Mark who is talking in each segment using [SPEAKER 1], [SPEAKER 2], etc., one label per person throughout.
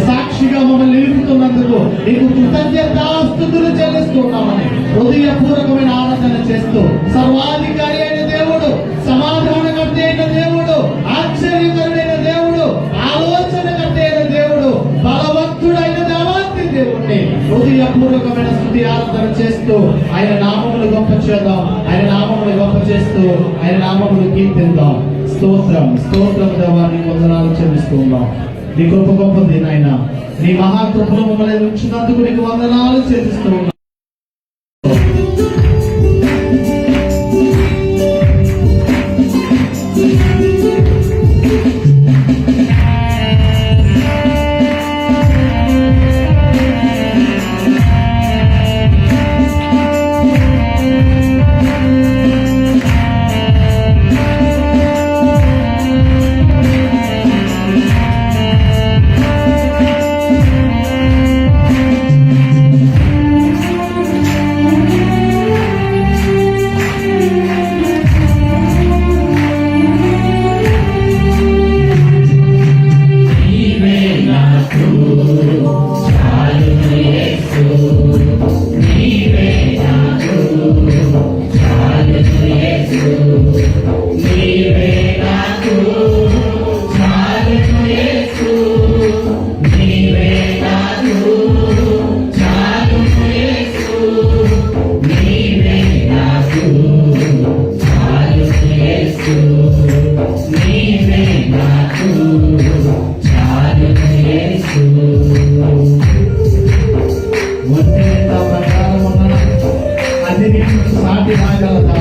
[SPEAKER 1] సాక్షిగా మమ్మల్ని నిలుపుతున్నందుకు నీకు కృతజ్ఞతాస్తుతులు చెల్లిస్తున్నామని హృదయపూర్వకమైన ఆరాధన చేస్తూ, సర్వాధికారి అయిన దేవుడు, సమాధానకర్త అయిన దేవుడు, ఆశ్చర్యకరుడైన దేవుడు, ఆలోచనకర్త అయిన దేవుడు, బలవంతుడైన దేవాతి దేవుడిని హృదయపూర్వకమైన స్తుతి ఆరాధన చేస్తూ ఆయన నామములు గొప్ప చేద్దాం. ఆయన నామములు గొప్ప చేస్తూ ఆయన నామములు కీర్తిద్దాం. స్తోత్రం స్తోత్రం దేవాన్ని వందనాలు చెల్లిస్తూ ఉన్నాం. నీ గొప్ప గొప్పది నాయన, నీ మహాకృపను మమ్మల్ని ఉంచినందుకు నీకు వందనాలు చెల్లిస్తూ ఉన్నాం. సాటి రాగలదా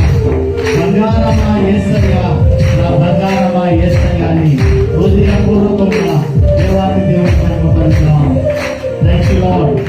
[SPEAKER 1] బంగారమా యేసయ్యా, నా బంగారమా యేసయ్యా అని హృదయపూర్వకంగా దేవాది దేవుని మహిమపరుద్దాం. Thank you lord.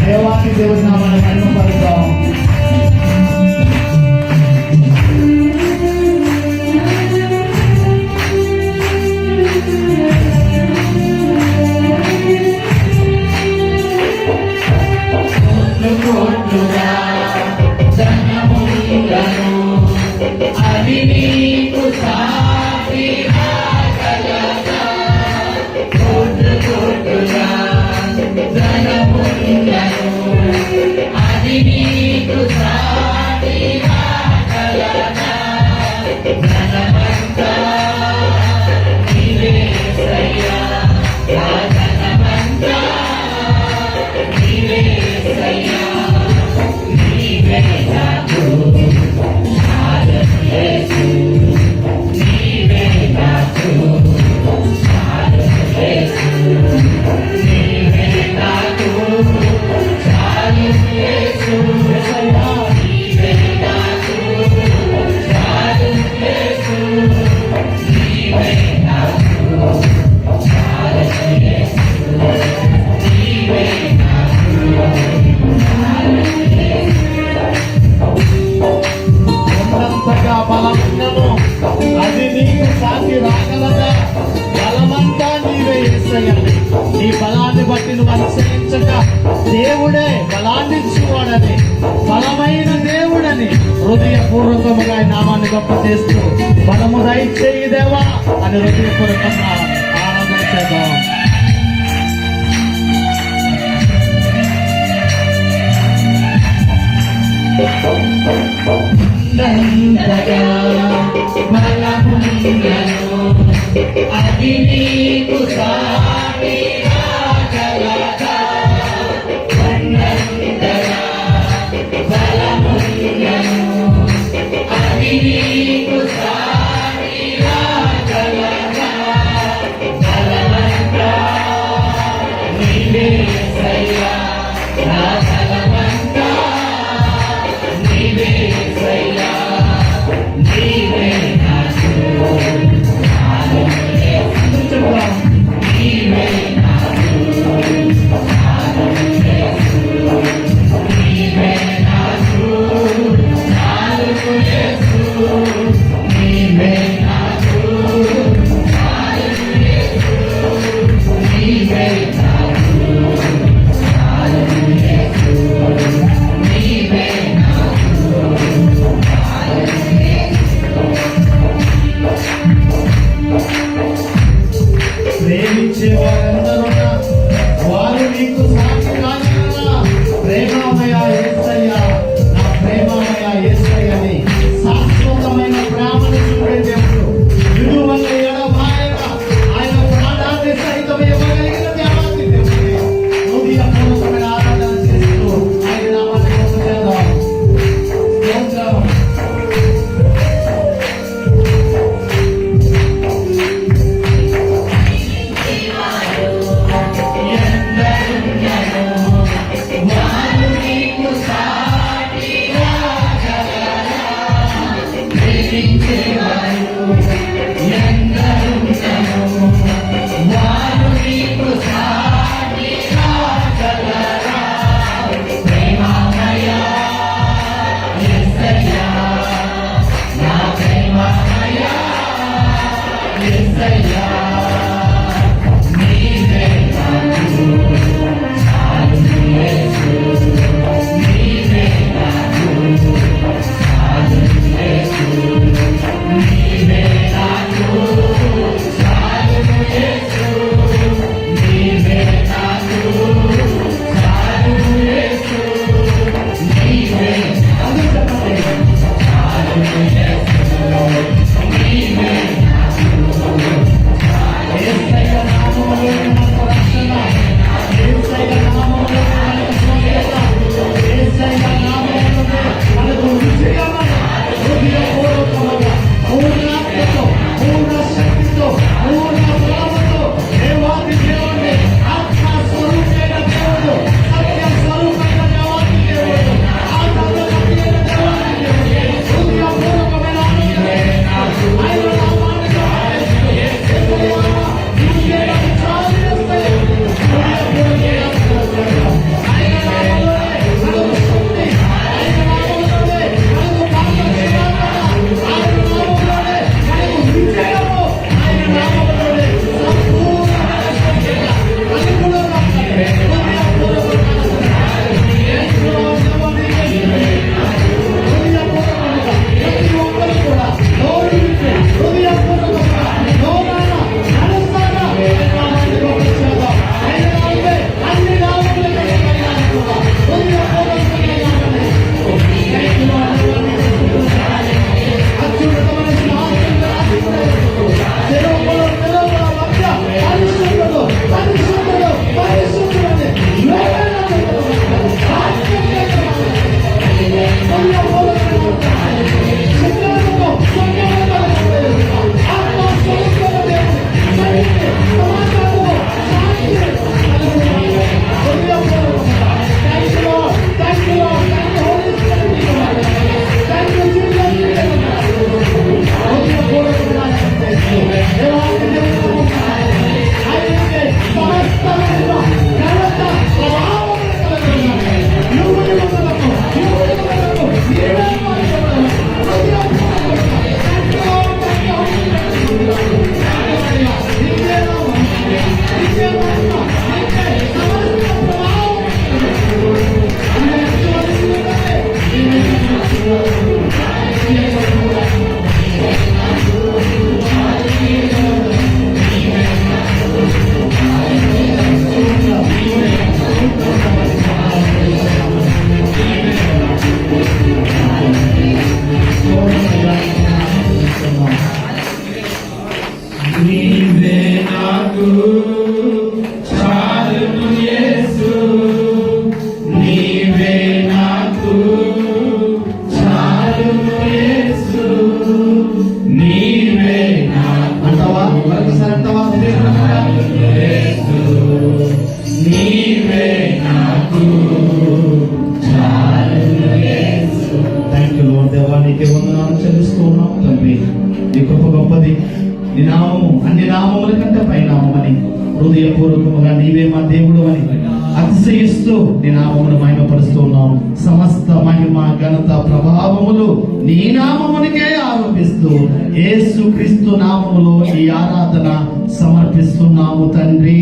[SPEAKER 1] దేవాకి దేవుని నామాన్ని మహిమపరుద్దాం.
[SPEAKER 2] అది నీకు
[SPEAKER 1] బలపరచగా దేవుడే బలాన్నిచ్చేవాడని, బలమైన దేవుడని హృదయపూర్వకముగా ఆయన నామాన్ని గొప్ప చేస్తూ బలము దయచేయి దేవా అని హృదయపూర్వకంగా ఆరాధన చేద్దాం.
[SPEAKER 2] నందగా బలముందను అది నీకు సాటి రాగలదా. నందగా బలముందను అది నీకు సాటి రాగలదా. బలమంతా నీవే యేసయ్యా, నా బలమంతా నీవే యేసయ్యా, నీవే నా సూర్యుడు, నీవే నా సూర్యుడు, నీవే నా సూర్యుడు, నాలుగు యేసు, నీవే నా సూర్యుడు, నాలుగు యేసు, నీవే నా సూర్యుడు, నాలుగు యేసు, నీవే నా
[SPEAKER 1] ప్రేమించే వారందరూ వారు నీకు సాటి కాగలరా. ప్రేమమయ యేసయ్య, నా ప్రేమమయ యేసయ్యని శాశ్వతమైన ప్రేమను చూపే దేవుడు. విడువల ఎడబాయక ఆయన ప్రాణాన్ని సైతం ఇవ్వగలిగిన దేవాది దేవుడే. హృదయపూర్వకమైన ఆరాధన చేస్తూ ఆయన నామాన్ని గొప్ప చేద్దాం. స్తోత్రం.
[SPEAKER 2] వారు చాలును యేసు నీవే నాకు చాలును యేసు నీవే నాకు
[SPEAKER 1] అంటావా? మరొకసారి అంటావా?
[SPEAKER 2] యేసు నీవే నాకు చాలును యేసు.
[SPEAKER 1] Thank you lord. దేవా నీకే వందనాలు చెల్లిస్తూ ఉన్నాం తండ్రి. నీ కృప గొప్పది. నీ నామము అన్ని నామముల కంటే పైనామని హృదయపూర్వకముగా నీవే మా దేవుడు అని అతిశయిస్తూ నీ నామమును మహిమపరుస్తూ ఉన్నాం. సమస్త మహిమ ఘనత ప్రభావములు నీ నామమునికే ఆరోపిస్తూ యేసు క్రీస్తు నామములో ఈ ఆరాధన సమర్పిస్తున్నాము తండ్రి.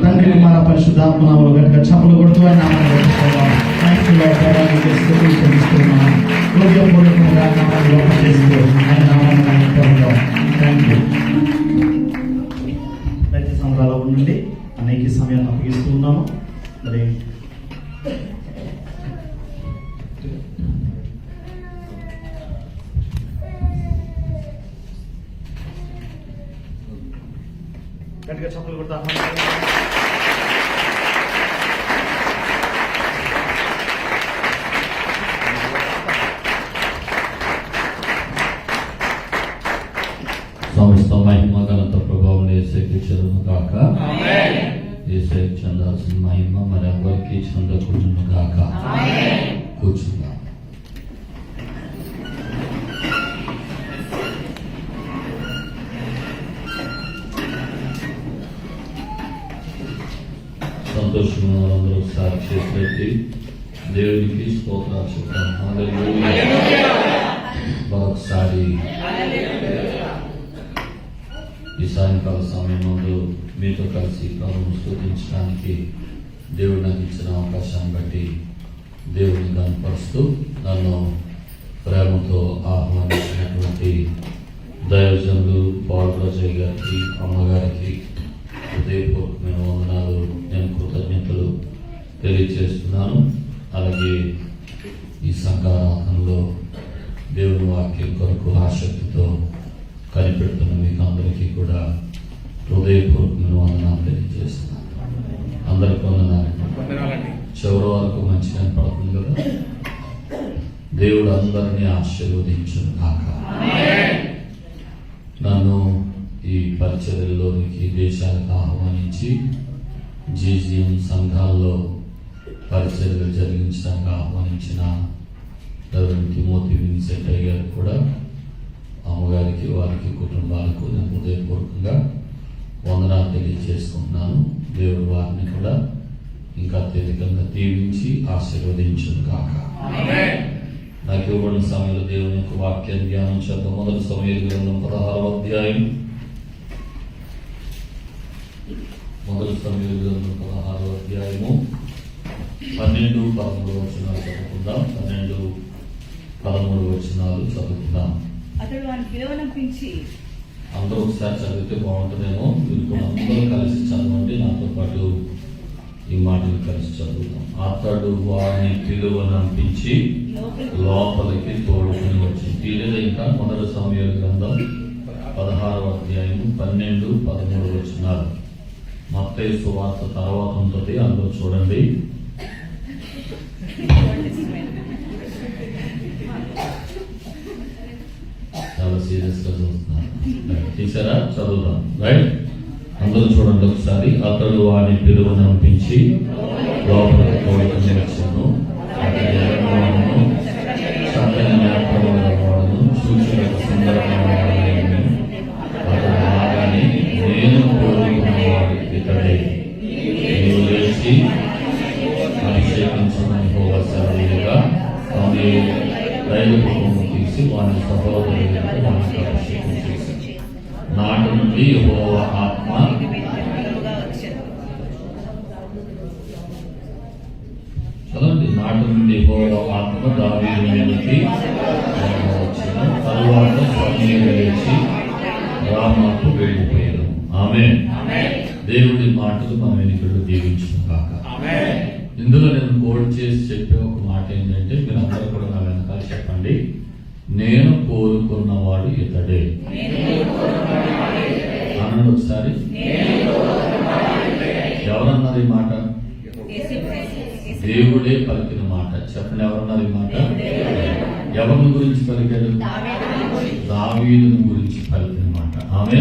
[SPEAKER 1] తండ్రి కుమార పరిశుద్ధాత్మ నామములో గనుక చప్పలు కొడుతూ ఆయన నామాన్ని పెట్టుకోవాలి. Thank you lord. దేవానికి స్తుతులు చెల్లిస్తున్నాము. హృదయపూర్వకంగా నామాన్ని లోపచేస్తూ ఆయన నామాన్ని మహిమపరుద్దాం. Thank you. ప్రతి సంవత్సరాల నుండి అనేక సమయాన్ని అప్పగిస్తూ ఉన్నాము. మరి గట్టిగా చప్పలు కొడతాం.
[SPEAKER 3] సమస్త మహిమ ఘనత ప్రభావం యేసుకి చెందును గాక. యేసుకి చెందాల్సిన మహిమ మరి ఎవరికి చెందకూడను గాక. కూర్చుందాం. సంతోషంగా అందరూ ఒకసారి చేసి దేవునికి స్తోత్రాలు చెప్తాం. హల్లెలూయా. మరొకసారి ఈ సాయంకాల సమయం ముందు మీతో కలిసి ప్రభువును స్తుతించడానికి దేవుడు నాకు ఇచ్చిన అవకాశాన్ని బట్టి దేవుడిని కనపరుస్తూ నన్ను ప్రేమతో ఆహ్వానించినటువంటి దైవజనులు బాలరాజయ్య గారికి, అమ్మగారికి హృదయపూర్వకమైన వందనాలు, నేను కృతజ్ఞతలు తెలియజేస్తున్నాను. అలాగే ఈ సంఘారాధనలో దేవుని వాక్యం కొరకు ఆసక్తితో కనిపెడుతున్న మీకు అందరికీ కూడా హృదయపూర్వకమైన వందనాలు తెలియజేస్తున్నాను. అందరికీ వందనాలు. చివరి వరకు మంచి కనపడుతుంది కదా. దేవుడు అందరినీ ఆశీర్వదించును గాక. నన్ను ఈ పరిచర్యల్లోనికి దేశాలకు ఆహ్వానించి జీజీఎం సంఘాల్లో పరిచర్యలు జరిగించడానికి ఆహ్వానించిన రెవరెండ్ తిమోతి విన్సెంటయ్య గారు కూడా, అమ్మగారికి, వారికి, కుటుంబాలకు నేను హృదయపూర్వకంగా వందనాలు తెలియజేసుకుంటున్నాను. దేవుడు వారిని కూడా ఇంకా అత్యధికంగా దీవించి ఆశీర్వదించును గాక. నాకు ఇవ్వబడిన సమయంలో దేవుని యొక్క వాక్యాన్ని ధ్యానం చేద్దాం. మొదటి సమూయేలు గ్రంథం 16వ అధ్యాయం. మొదటి సమూయేలు గ్రంథం 16వ అధ్యాయము 12, 13 వచనాలు చదువుకుందాం. 12, 13 వచనాలు చదువుకుందాం.
[SPEAKER 4] అతడు వారిని పిలవనంపించి,
[SPEAKER 3] అందరూ ఒకసారి చదివితే బాగుంటుందేమో. మీరు అందరూ కలిసి చదవండి. నాతో పాటు ఈ మాటలు కలిసి చదువుతాం. అతడు వారిని పిలువనంపించి లోపలికి తోడుకుని వచ్చి. తీరేదా ఇంకా? మొదటి సమూయేలు గ్రంథం 16వ అధ్యాయం 12, 13 వచనాలు. మత్తయి సువార్త తర్వాత ఉంటుంది, అందరూ చూడండి. చాలా సీరియస్ గా చూస్తున్నారు. తీసారా? చదువుదాం. రైట్, అందరూ చూడండి ఒకసారి. అతడు వారిని పిలువనంపించి లోపలికి తోడుకుని వచ్చాను. అతని ఎర్రవాడును చక్కని నేత్రముల వాడును చూచుటకు సుందరమైన వాడని అతడు రాగానే, నేను కోరుకున్నవాడు ఇతడే, నీవు లేచి అభిషేకించమని యెహోవా సెలవీయగా తాను రైలు కుటుంబం తీసి వాని సహోదరులకు వానికి అభిషేకం చేసి, నాటి నుండి యెహోవా ఆత్మ చదవండి. నాటి నుండి యెహోవా ఆత్మ దావీదు మీదకి వచ్చిన తరువాత సమూయేలు లేచి రామాకు వెళ్ళిపోయారు. ఆమేన్. దేవుడి మాటలు మన వెనుకలు దీవించును గాక. ఇందులో నేను కోడ్ చేసి చెప్పే ఒక మాట ఏంటంటే, మీరు అందరూ కూడా నా వెనకాల చెప్పండి. నేను కోరుకున్నవాడు ఇతడే అన్నాడు. ఒకసారి ఎవరన్నారు ఈ మాట? దేవుడే పలికిన మాట. చెప్పండి, ఎవరన్నారు ఈ మాట? ఎవరిని గురించి పలికాడు? దావీదుని గురించి పలికిన మాట. ఆమె